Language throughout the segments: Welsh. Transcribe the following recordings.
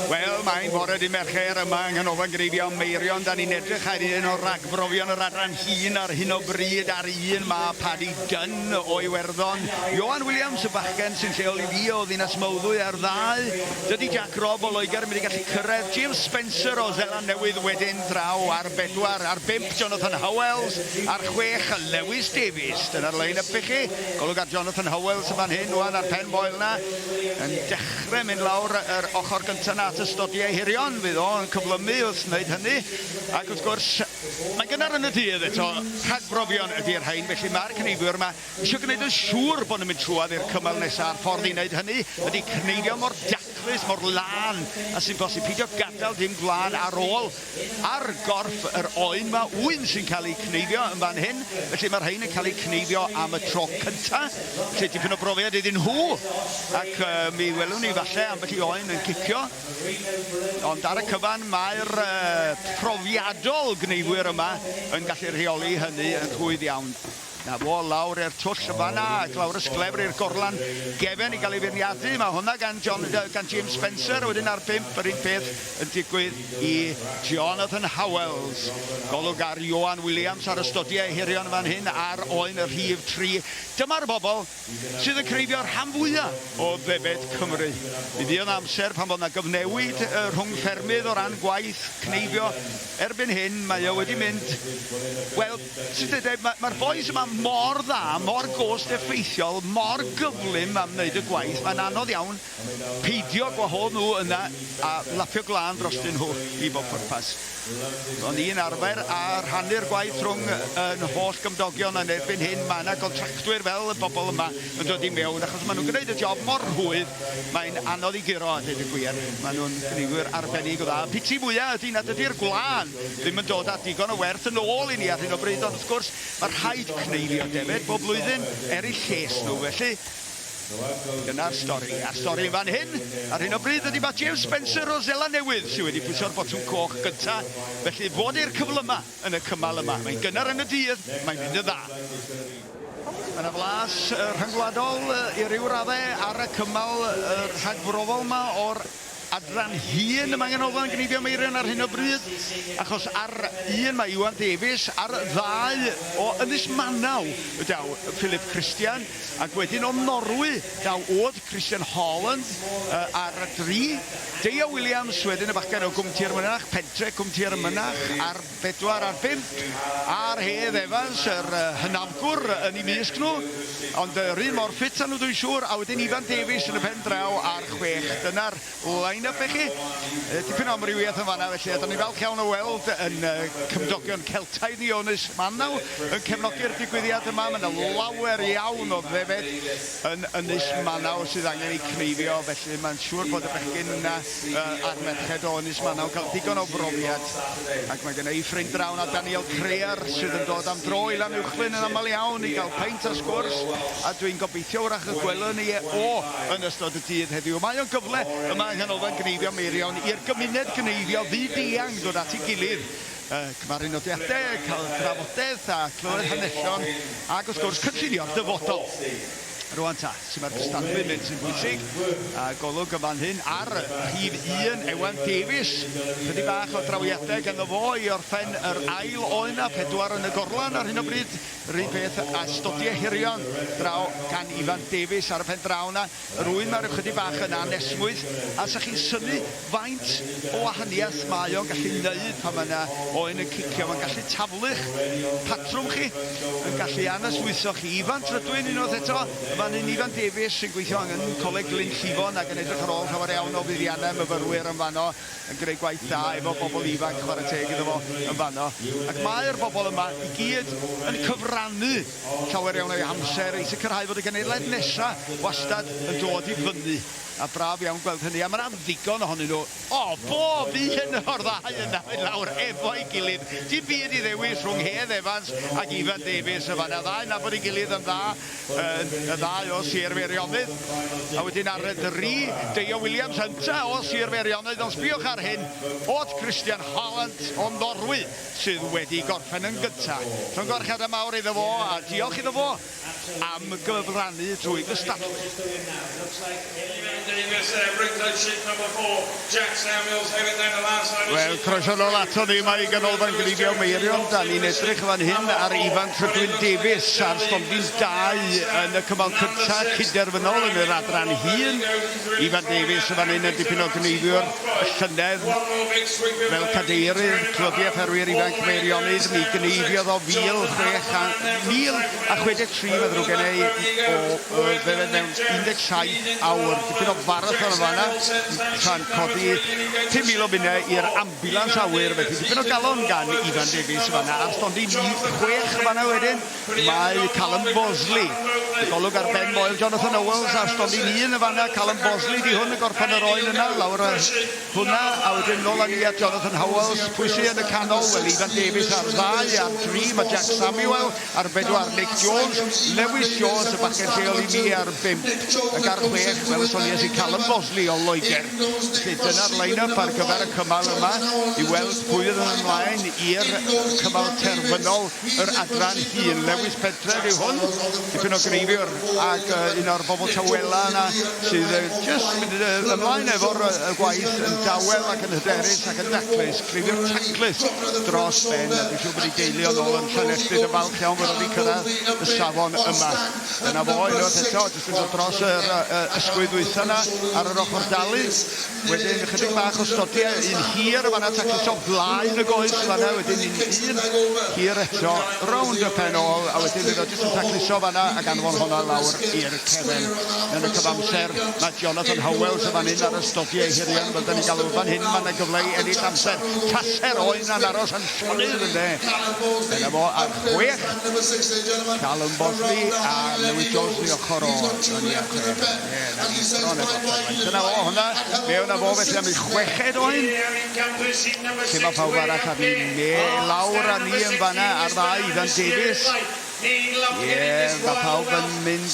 Wel, mae'n bore di Mercher yma yng Nghanolfan Cneifio Meirion. Da ni'n edrych ar un o Rhagbrofion yr adran hŷn ar hyn o bryd ar un ma Paddy Dunn o Iwerddon. Ioan Williams y bachgen sy'n lleol I fi o ddinas Mowddwy ar ddau. Dydy Jack Rob o Loegr yn mynd I gallu cyrraedd. James Spencer o Zeland Newydd wedyn draw ar 4. Ar 5 Jonathan Howells. Ar 6 Lewis Davies. Dyna'r line-up I chi. Golwg ar Jonathan Howells yn fan hyn wan ar pen boel na. Yn dechrau mynd lawr yr ochr gyntaf na at ystodiau hirion. Fydd o'n cyflymu wrth wneud hynny. Ac wrth gwrs, mae gynnar yn y dydd eto, Rhagbrofion ydy'r rhain, felly mae'r cneifwyr yma eisiau gwneud yn siŵr bod nhw'n mynd trwad i'r cymal nesaf. Ffordd I wneud hynny ydy cneifio mor daclus, mor lan, a sy'n bosib pidio gadael dim gwlan ar ôl. Ar gorff yr oen mae wyn sy'n cael ei cneifio yn fan hyn, felly mae'r rhain yn cael ei cneifio am y tro cyntaf, lle dipyn o brofiad iddyn nhw, ac mi welwn ni falle ambell I oen yn cicio. Ond ar y cyfan mae'r profiadol gneifwyr yma yn gallu rheoli hynny yn rhwydd iawn. Na fo lawr i'r twll y fanna ac lawr ysglefr i'r gorlan gefen I gael ei feirniadu. Mae hwnna gan James Spencer. Wedyn ar 5 yr un peth yn digwydd I Jonathan Howells. Golwg ar Ioan Williams ar ystodiau hirion fan hyn ar oen y rhif 3. Dyma'r bobl sydd yn creifio'r rhan fwyaf o ddefed Cymru. Mi fydd yn amser pan bod yna gyfnewid rhwng ffermydd o ran gwaith cneifio. Erbyn hyn mae o wedi mynd... Wel, mae'r boys yma mor dda, mor gost effeithiol, mor gyflym am wneud y gwaith. Mae'n anodd iawn peidio gwahodd nhw yna a lapio glân drostyn nhw I bob pwrpas. Ond un arfer a rhannu'r gwaith rhwng yn holl gymdogion yn erbyn hyn. Mae yna gontractwyr fel y bobl yma yn dod I mewn, achos maen nhw'n gwneud y job mor rhwydd. Mae'n anodd I guro a dweud y gwir. Maen nhw'n gneifwyr arbennig o dda. Piti mwyaf ydy nad ydy'r gwlan ddim yn dod â digon o werth yn ôl I ni ar hyn o bryd. Ond wrth gwrs, mae rhaid cneifio defyd bob blwyddyn I lles nhw. Felly, dyna'r stori. A'r stori yn fan hyn, ar hyn o bryd ydy mae James Spencer o Zeland Newydd sydd wedi pwyso'r botwm coch gyntaf. Felly fod i'r cyflyma yn y cymal yma. Mae'n gynnar yn y dydd, mae'n mynd y dda. Mae yna flas rhyngwladol I ryw raddau ar y cymal rhagbrofol yma o'r adran hŷn yma yng Nghanolfan Cneifio Meirion ar hyn o bryd, achos ar un mae Iwan Davies, ar 2 o Ynys Manaw daw Philip Christian, ac wedyn o Norwy daw Oed Christian Holland ar 3, Deio Williams wedyn y bachgen o Gwmtir Mynach, Pentre Gwmtir Mynach ar 4 ar 5, a'r Hedd Evans, yr hynafgwr yn I misg nhw, ond yr un mor ffit â nhw dwi'n siŵr, a wedyn Iwan Davies yn y pen draw ar 6. Dyna'r line-up I chi. Dipyn o amrywiaeth yn fanna, felly ydyn ni falch iawn o weld yn cymdogion Celtaidd I Ynys Manaw yn cefnogi'r digwyddiad yma. Mae yna lawer iawn o ddefed yn Ynys Manaw sydd angen I cneifio, felly mae'n siŵr bod y bechgyn yna a'r merched o Ynys Manaw cael digon o brofiad. Ac mae gen I ffrind draw na Daniel Crear sydd yn dod am dro I lan uwchlyn yn aml iawn I gael peint a sgwrs, a dwi'n gobeithio wrach y gwelwn ni yn ystod y dydd heddiw. Mae o'n gyfle yma yng Nghanolfan Cneifio Meirion i'r gymuned cneifio fyd-eang dod at ei gilydd. Cymaru nodiadau, cael trafodaeth a clywed hanesion, ac wrth gwrs cynllunio'r dyfodol. Rwan ta, sy'n mae'r cystadlu mynd sy'n bwysig, a golwg yn fan hyn ar rhif 1 Ewan Davies. Chydig bach o drawiadau gan fo I orffen yr ail oen a 4 yn y gorlan ar hyn o bryd. Rhywun peth a stodiau hirion draw gan Iwan Davies ar y pen draw na. Rwy'n mae'r chydig bach yn anesmwydd, a sa'ch chi'n synnu faint o wahaniaeth mae o'n gallu wneud pan mae yna oen yn cicio. Mae'n gallu taflu'ch patrwm chi, yn gallu aneswytho chi. Ifan Trydwyn unwaith eto, fan hyn Iwan Davies sy'n gweithio yn Coleg Glyn Llifon ac yn edrych ar ôl llawer iawn o fuddiannau myfyrwyr yn fanno, yn greu gwaith da efo bobl ifanc chwarae teg iddo fo yn fanno. Ac mae'r bobl yma I gyd yn cyfrannu llawer iawn o'i amser I sicrhau fod y genedlaeth nesaf wastad yn dod I fyny. A braf iawn gweld hynny, a mae'n ddigon ohonyn nhw. Bob un o'r ddau yna yn lawr efo'i gilydd. Dim byd I ddewis rhwng Hedd Evans ac Iwan Davies y fan. Y ddau nabod I gilydd yn dda, y ddau o Sir Feirionydd. A wedyn ar y 3, Deio Williams hynta o Sir Feirionydd. Ond sbiwch ar hyn, Oed Christian Holland o Norwy sydd wedi gorffen yn gyntaf. Rhwng gorchad y mawr iddo fo, a diolch iddo fo am gyfrannu trwy gystadlu. Wel, croeso nôl ato ni, mae ganolfan Cneifio Meirion. Da ni'n edrych fan hyn ar Ifan Rhydwyn Davies a'r stondin 2 yn y cymal cyntaf cyd-derfynol yn yr adran hŷn. Ifan Davies fan hyn yn dipyn o gyneifiwr llynedd fel cadeirydd clwbiau fferwyr ifanc Meirionydd. Mi gneifiodd o 1063 fe ddrwg gennau o mewn 17 awr. Dipyn o marathon yn fanna, tra'n codi 5,000 o bunnau i'r ambulans awyr. Felly dipyn o galon gan Ifan Davies fanna. Ar stondin 6 fanna wedyn, mae Callum Bosley. Golwg ar ben moel Jonathan Owells ar stondin 1 y fanna. Callum Bosley di hwn y gorffan yr oen yna, lawr hwnna. A wedyn nôl â ni at Jonathan Owells. Pwysau yn y canol, wel Ifan Davies ar 2, ar 3, mae Jack Samuel ar 4, Nick Jones, Lewis Jones, y bachgen lleol i mi ar 5, ac ar 6, fel y sonies i Callum Bosley o Loegr. Felly dyna'r line-up ar gyfer y cymal yma, i weld pwy yn ymlaen i'r cymal terfynol yr adran hŷn. Lewis Pentref yw hwn, dipyn o greifiwr, ac un o'r bobl tawela yna sydd just mynd ymlaen efo'r gwaith yn dawel ac yn hyderus ac yn daclus, greifiwr taclus dros ben. Dwi'n siŵr bod i deilio nôl yn Llanellyd y falch iawn bod wedi cyrraedd y safon yma. Dyna fo, unwaith eto, jyst yn dod dros yr ysgwydd wytha yna ar yr ochr dalu. Wedyn, chydig bach o stodiau, un hir fanna taclus o blaen y goes fanna, wedyn un hir eto, rownd y pen ôl, a wedyn fydd o jyst yn taclus o fanna ac anfon hwnna lawr i'r cefn. Yn y cyfamser, mae Jonathan Owells yn fan hyn ar y stodiau hirion, fel da ni galw fan hyn, mae'n gyfle i ennill amser. Taser oen a'n aros yn llonydd yn de. Dyna fo ar 6, Callum Bosley a Lewis Jones i ochr o. Dyna fo hwnna, mewn a fo felly am ei 6 oen. Lle mae pawb arall ar ni lawr a ni yn fanna ar 2, Ifan Davies. Mae pawb yn mynd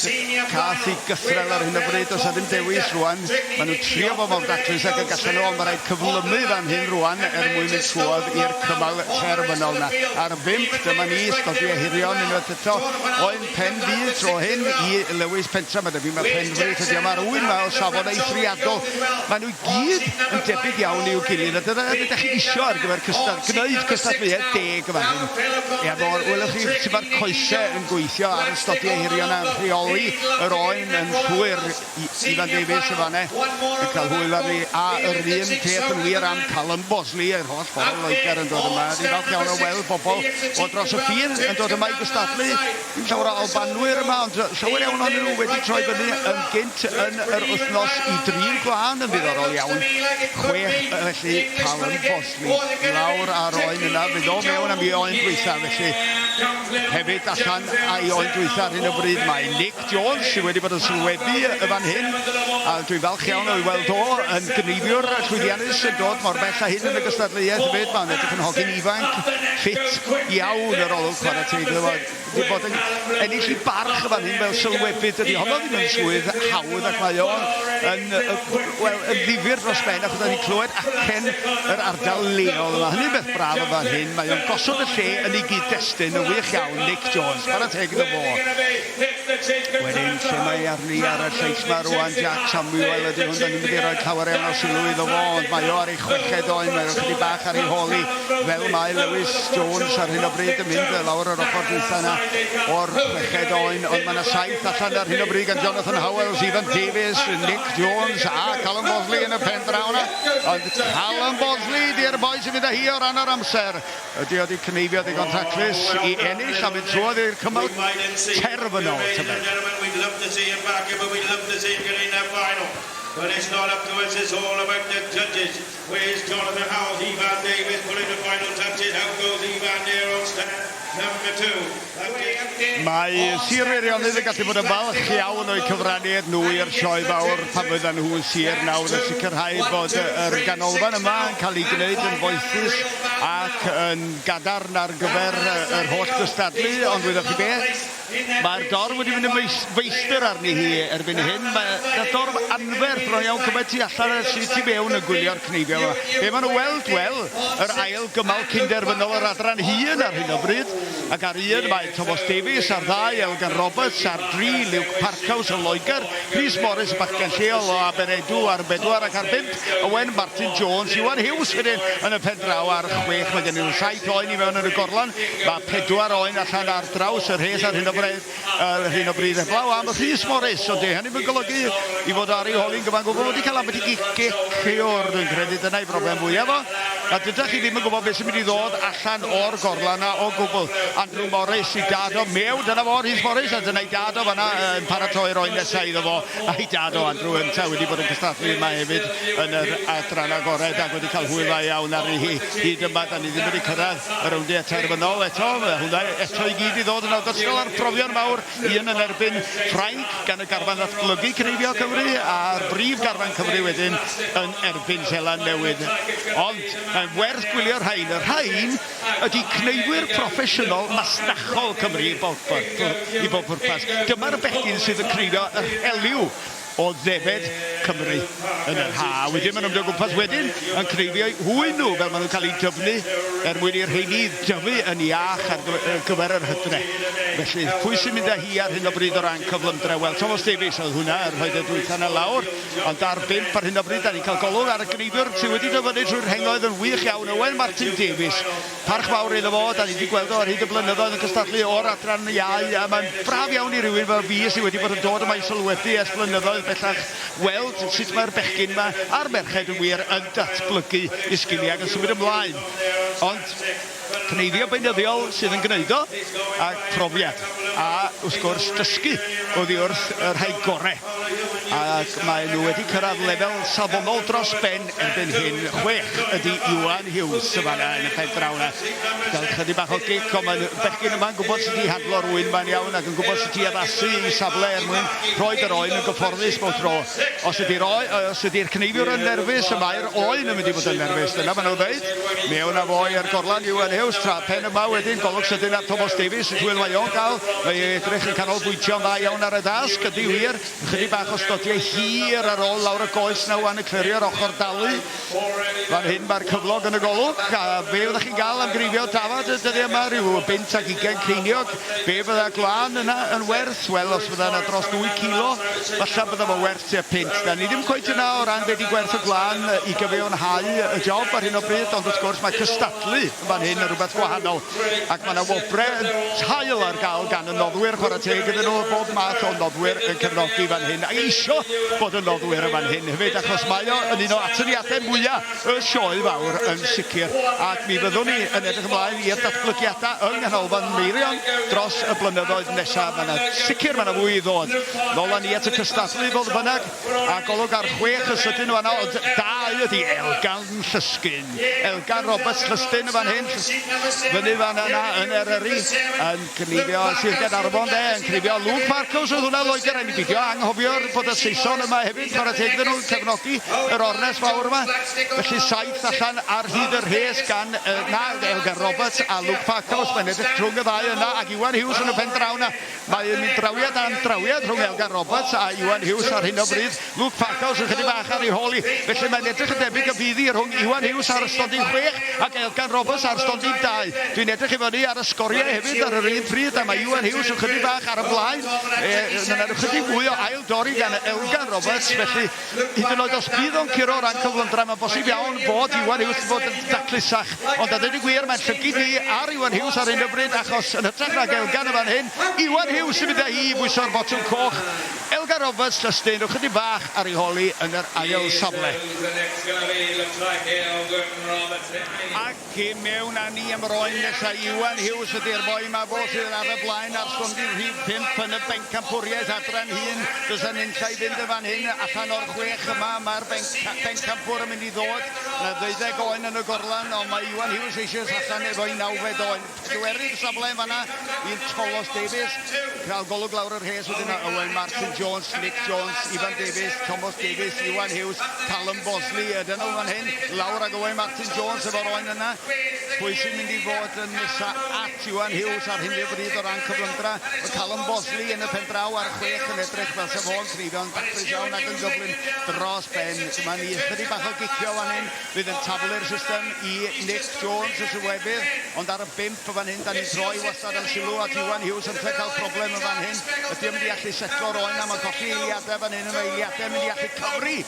cath i gythrel ar hyn o bryd. Os ydym dewis rwan, maen nhw'n trio fo mor daclus ac yn gallan nhw, ond mae rhaid cyflymu fan hyn rwan mwyn mynd trwodd i'r cymal terfynol na. Ar 5, dyma ni, stodiau hirion unwaith eto. Oen pen fydd tro hyn i Lewis Pentra. Mae pen fryd ydi yma rhywun ma o safon eithriadol. Maen nhw gyd yn debyg iawn i'w gilydd. A dyna ydych chi isio ar gyfer gwneud cystadleuaeth 10 yma hyn. Welwch chi sy'n mae'r coesau yn gweithio ar y stodiau hirion a'n rheoli yr oen yn llwyr Ifan Davies y fanne yn cael hwyl ar ni a yr un peth yn wir am Callum Bosley yr holl bobl Loegr yn dod yma. Ni'n falch iawn o weld bobl o dros y ffin yn dod yma i gystadlu. Dim llawer o Albanwyr yma, ond llawer iawn o'n nhw wedi troi fyny yn gynt yn yr wythnos i 3 gwahan yn ddiddorol iawn. 6 felly Callum Bosley lawr ar oen yna, fydd o mewn am i oen dwytha felly. Hefyd allan a'i oen dwytha ar hyn o bryd mae Nick Jones sydd wedi bod yn sylwebu y fan hyn, a dwi'n falch iawn o'i weld o yn gyneifiwr llwyddiannus yn dod mor bell a hyn yn y gystadleuaeth hefyd. Mae'n edrych yn hogyn ifanc, ffit iawn yr olwg chwarae teg. Wedi bod yn ennill i barch y fan hyn fel sylwebu. Dydy honno ddim yn swydd hawdd ac mae o yn ddifyr dros ben achos ni'n clywed acen yr ardal leol yma. Hynny'n beth braf y fan hyn. Mae o'n gosod y lle yn ei gyd-destun y wych iawn Nick Jones. Chwarae teg iddo fo. Wedyn lle mae arni ar y lleill yma rwan Jack Samuel ydy hwn. Da ni'n mynd i roi llawer iawn o sylw iddo fo, ond mae o ar ei 6 oen. Mae'n chydig bach ar ei holi fel mae Lewis Jones ar hyn o bryd yn mynd lawr yr ochr dwytha yna o'r 6 oen, ond mae yna 7 allan ar hyn o bryd gan Jonathan Owells, Ifan Davies, Nick Jones a Callum Bosley yn y pen draw yna. Ond Callum Bosley di'r boi sy'n mynd â hi o ran yr amser. Ydy wedi cneifio ddigon taclus i ennill a mynd trwodd i'r cymal terfynol. We'd love to see him back here, but we'd love to see him get in that final. But it's not up to us, it's all about the judges. Where's Jonathan Howells, Ifan Davies putting the final touches. How goes Ifan there on stand number 2? Mae Sir Meirionydd yn gallu bod yn falch iawn o'i cyfraniad nhw i'r sioe fawr pan fyddan nhw'n sir nawr yn sicrhau bod yr ganolfan yma yn cael ei gwneud yn foethus ac yn gadarn ar gyfer yr holl gystadlu, ond wyddoch chi beth? Mae'r dorf wedi mynd yn feistr arni hi erbyn hyn. Mae'r dorf anferth roi iawn cymaint i allan y sydd i mewn y gwylio'r Cneifio yma. Be maen nhw weld, wel, yr ail gymal cynderfynol yr adran Hŷn ar hyn o bryd. Ac ar un mae Thomas Davies ar ddau, Elgan Roberts ar 3, Luke Parkhouse o Loegr, Rhys Morris y bachgen lleol o Aberedu ar 4 ac ar 5, Owen Martin Jones, Iwan Hughes wedyn yn y pen draw ar 6. Mae gen nhw 7 oen i mewn yn y gorlan. Mae 4 oen allan ar draws yr hes ar hyn o bryd heblaw am Rhys Morris. Ond hynny mae'n golygu i fod ar ei holi'n gyfan gwybod wedi cael ambell i gicio dwi'n credu dyna'i broblem fwyaf o. A dydych chi ddim yn gwybod beth sy'n mynd i ddod allan o'r gorlan na o gwbl. Andrew Morris i dad o mew, dyna fo Rhys Morris, a dyna i dad o fanna yn paratoi'r oen nesaf iddo fo. A i dad o Andrew ynta wedi bod yn cystadlu yma hefyd yn yr adran agored ac wedi cael hwyl dda iawn ar ei hyd yma. Da ni ddim wedi cyrraedd y rowndau terfynol eto. Hwna eto i gyd i ddod yn ogystal ar profion mawr. Un yn erbyn Ffrainc gan y garfan ddatblygu Cneifio Cymru a'r brif garfan Cymru wedyn yn erbyn Seland Newydd. Ond werth gwylio'r rhain. Yr rhain ydy cneifwyr proffesiynol masnachol Cymru i bob pwrpas. Dyma'r bechgyn sydd yn cneifio yr heliw o ddefed Cymru yn yr ha. Wedyn maen nhw'n mynd o gwmpas wedyn yn cneifio hwyn nhw fel maen nhw'n cael ei dyfnu mwyn i'r rheini dyfu yn iach ar gyfer yr hydre. Felly, pwy sy'n mynd â hi ar hyn o bryd o ran cyflymdre? Wel, Thomas Davies oedd hwnna yn rhoi y dwytha yna lawr, ond ar 5 ar hyn o bryd, da ni'n cael golwg ar y cneifwr sydd wedi dyfynu trwy'r hengoedd yn wych iawn. Owen Martin Davies, parch fawr iddo fo, da ni wedi gweld o ar hyd y blynyddoedd yn cystadlu o'r adran iau, a mae'n braf iawn i rywun fel fi sydd wedi bod yn dod yma i sylwedu ers blynyddoedd bellach weld sut mae'r bechgyn yma a'r merched yn wir yn datblygu i sgiliau ac yn symud ymlaen. Ond cneifio beunyddiol sydd yn gwneud o a profiad a wrth gwrs dysgu oddi wrth yr rhai gorau. Ac mae nhw wedi cyrraedd lefel safonol dros ben erbyn hyn. 6 ydy Iwan Hughes yma yn y pen draw yna. Gael chydig bach o gic, ond mae'r bechgyn yma'n gwybod sut i handlo'r wyn ma'n iawn ac yn gwybod sut i addasu i safle mwyn rhoi'r oen yn gyfforddus mewn tro. Os ydy'r cneifiwr yn nerfus, y mae'r oen yn mynd i fod yn nerfus. Dyna maen nhw'n dweud. Mewn â fo i'r gorlan Iwan Hughes, tra pen yma wedyn, golwg sydyn ar Thomas Davies, y hwyl mae o'n gael. Mae edrych yn canolbwyntio'n dda iawn ar y dasg, ydy wir. Chydig bach o stodiau hir ar ôl lawr y goes na wan y clirio'r ochr dalu. Fan hyn mae'r cyflog yn y golwg. A be fyddwch chi'n gael am grifio tafod y dyddi yma? Rhyw 5 ac 20 ceiniog. Be fydda glân yna yn werth? Wel, os fydda yna dros 2 kilo, falle bydda fo werth tua 5. Da ni ddim coet yna o ran beth i gwerth y glân i gyfiawnhau y job ar hyn o bryd, ond wrth gwrs mae cystadlu fan hyn yn rhywbeth gwahanol. Ac mae yna wobre tail ar gael gan y noddwyr, chwarae teg iddyn nhw, bob math o noddwyr yn cefnogi fan hyn. A eisio bod y noddwyr fan hyn hefyd, achos mae o yn un o atyniadau mwyaf y sioe fawr yn sicr. Ac mi fyddwn ni yn edrych ymlaen i'r datblygiadau yng nghanolfan Meirion dros y blynyddoedd nesaf. Sicr mae yna fwy i ddod. Nôl ni at y cystadlu fodd bynnag, a golwg ar 6 y sydyn yma, ond 2 ydy Elgan Llysgyn. Elgan Roberts Llysgyn fan hyn, fyny fan yna yn Eryri, yn cnifio Sir Gaernarfon yn cnifio Luke Parkhouse oedd hwnna Loegr. Rhaid i beidio anghofio'r bod y Saeson yma hefyd, chwarae teg iddyn nhw'n cefnogi yr ornes fawr yma. Felly 7 allan ar hyd yr rhes gan Elgan Roberts a Luke Parkhouse. Mae'n edrych rhwng y ddau yna, ac Iwan Hughes yn y pen draw yna. Mae'n mynd drawiad am drawiad rhwng Elgan Roberts a Iwan Hughes ar hyn o bryd. Luke Parkhouse yn chydig bach ar ei holi. Felly mae'n edrych yn debyg y fyddi rhwng Iwan Hughes ar y stondin 6 ac Elgan Roberts ar stondin 2. Dwi'n edrych i fyny ar y sgoriau hefyd ar yr un pryd, a mae Iwan Hughes yn chydig bach ar y blaen. Yna'n chydig mwy o ail dorri gan Elgan Roberts, felly hyd yn oed os bydd o'n curo ran cyflymdra, mae'n bosib iawn bod Iwan Hughes yn bod yn daclusach. Ond a dweud y gwir, mae'n llygyd ni ar Iwan Hughes ar hyn o bryd, achos yn hytrach rhag Elgan y fan hyn, Iwan Hughes yn mynd â hi i bwyso'r botwm coch. Elgan Roberts Llysgyn, rwy'n chydig bach ar ei holi yn yr ail safle. Ac i mewn â ni am roen nesaf, Iwan Hughes ydy'r boi yma fo sydd ar y blaen ar stondin rhif 5 yn y bencampwriaeth adran Hŷn. Does yna'n unlla i fynd y fan hyn allan o'r 6 yma. Mae'r bencampwr yn mynd i ddod. Na 12 oen yn y gorlan, ond mae Iwan Hughes eisiau allan efo 9 oen. Dwerydd safle yn fanna i'r Thomas Davies. Cael golwg lawr yr hes wedyn Owen Martin Jones, Nick Jones, Ivan Davies, Thomas Davies, Iwan Hughes, Callum Bosley ydyn nhw fan hyn. Lawr ag Owen Martin Jones efo'r oen yna. Pwy sy'n mynd i fod yn nesa at Iwan Hughes ar hyn o bryd o ran cyflymdra. Mae Callum Bosley yn y pen draw ar 6 yn edrych fel sef o'n Cneifio yn daclus iawn ac yn gyflym dros ben. Mae ni ychydig bach o gicio fan hyn. Fydd yn tablu'r system i Nick Jones y sywebydd. Ond ar y 5 fan hyn, da ni'n troi wastad yn sylw at Iwan Hughes yn cael problem y fan hyn. Ydy yn mynd i allu setlo'r oen am y colli eiliadau fan hyn. Mae eiliadau yn mynd i allu cyfri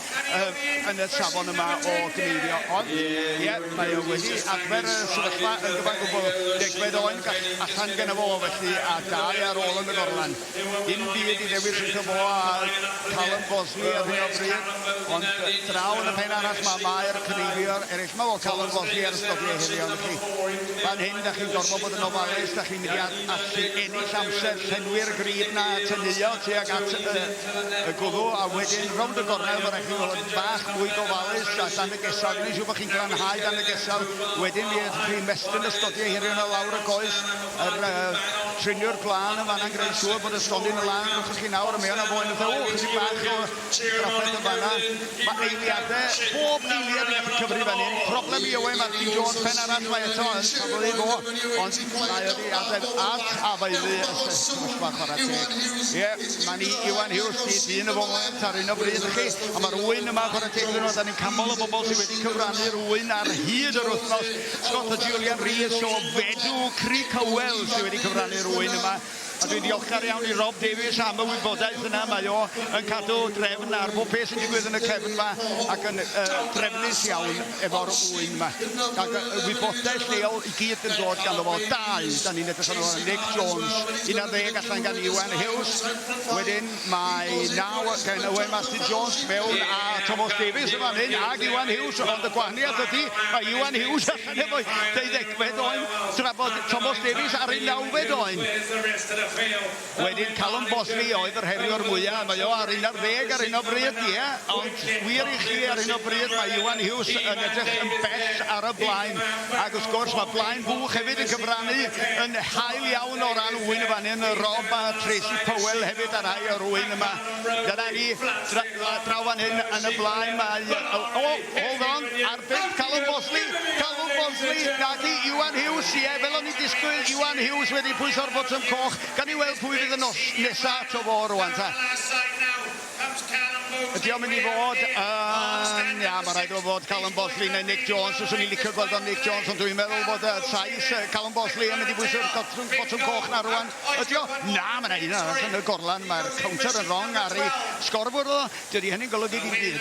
yn y safon yma o Cneifio. Ond, ie, mae o wedi adfer y sefyllfa yn gyfan gwbl 10 oen allan gen y fo felly a 2 ar ôl yn y gorlan. Dim byd i ddewis yn cyfo a Callum Bosley ar hyn o bryd. Ond draw yn y pen arall mae'r Cneifio eraill. Mae o Callum Bosley ar ystodiau heddiw yn chi. Fan hyn, da chi'n gorfod bod yn ofalus, da chi'n mynd i allu ennill amser llenwi'r grib na tynnuo tuag at y gwddw a wedyn rownd y gornel mae rhaid i fod yn bach mwy gofalus a dan y gesawd. Ni'n siŵr bod chi'n glanhau dan y gesawd. Wedyn chi'n mestyn ystodiau heddiw yn y lawr y goes. Triniwr glân yn fanna'n greu siŵr bod y stodyn y lan wrth chi nawr y mewn a boen y ddew. Chydig bach o drafod yn fanna. Mae eiliadau, bob eiliad yn gallu cyfri fan hyn. Problem i Owen Martin Jones, pen arall mae eto yn taflu fo. Ond mae wedi adeg at afeilu y sefyllfa chwarae teg. Ie, mae ni Iwan Hughes di dyn y foment ar un o bryd chi. A mae'r wyn yma chwarae teg ydyn nhw. Da ni'n camol o bobl sydd wedi cyfrannu'r wyn ar hyd yr wythnos. Scott a Julian Rees o Fedw Cree Cywel sydd wedi cyfrannu'r wyn yma. A dwi'n diolchgar iawn i Rob Davies am y wybodaeth yna. Mae o yn cadw drefn ar bob beth sy'n digwydd yn y cefn yma ac yn drefnus iawn efo'r wyn yma. Ac wybodaeth lleol i gyd yn dod gan fo 2. Da ni'n edrych yn o'r Nick Jones, 11 allan gan Iwan Hughes. Wedyn mae 9 gan Owen Martin Jones mewn a Thomas Davies yn fan hyn ag Iwan Hughes. Ond y gwahaniaeth ydy, mae Iwan Hughes allan efo 12 oen tra bod Thomas Davies ar 9 oen. Wedyn Callum Bosley oedd yr heriwr mwyaf. Mae o ar 11 ar un o bryd, ie. Ond wir i chi ar un o bryd mae Iwan Hughes yn edrych yn bell ar y blaen. Ac wrth gwrs mae blaen bwch hefyd yn cyfrannu yn hael iawn o ran wyn y fan hyn. Rob a Tracy Powell hefyd ar rai o'r wyn yma. Dyna ni draw fan hyn yn y blaen. Hold on, ar 5 Callum Bosley. Callum Bosley, nag i Iwan Hughes, ie. Fel o'n i disgwyl, Iwan Hughes wedi pwyso'r botwm coch. Gan i weld pwy fydd y nesaf to fo rwan ta. Ydy o'n mynd i fod yn... Ia, mae rhaid o fod Callum Bosley neu Nick Jones. Os o'n i'n licio gweld o'n Nick Jones, ond dwi'n meddwl bod sais Callum Bosley yn mynd i bwyso'r botwm coch na rwan. Ydy o? Na, mae'n ein yn y gorlan. Mae'r counter yn wrong ar ei sgorbwr o. Dydy hynny'n golygu dim byd.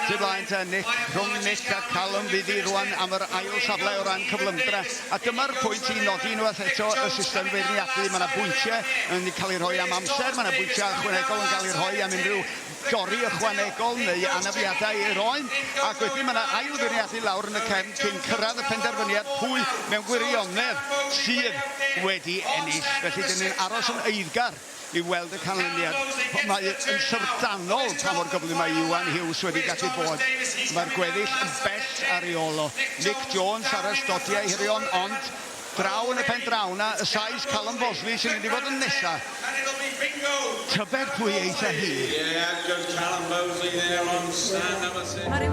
Ty blaen ta rhwng Nick a Callum fydd i rwan am yr ail safle o ran cyflymdra. A dyma'r pwynt i nodi unwaith eto y system feirniadu. Mae yna bwyntiau yn cael ei rhoi am amser. Mae yna bwyntiau ychwanegol yn cael ei rhoi am unrhyw gori ychwanegol neu anafiadau i'r oen. Ac wedyn mae yna ail feirniadu lawr yn y cefn cyn cyrraedd y penderfyniad pwy mewn gwirionedd sydd wedi ennill. Felly dyn ni'n aros yn eiddgar i weld y canlyniad. Mae yn syrdanol pa mor gyflym mae Iwan Hughes wedi gallu bod. Mae'r gweddill yn bell ar ei ôl o. Nick Jones ar ystodiau hirion, ond draw yn y pen draw na, y sais Callum Bosley sy'n mynd i fod yn nesaf. Tybed pwy eitha hi. Mae'r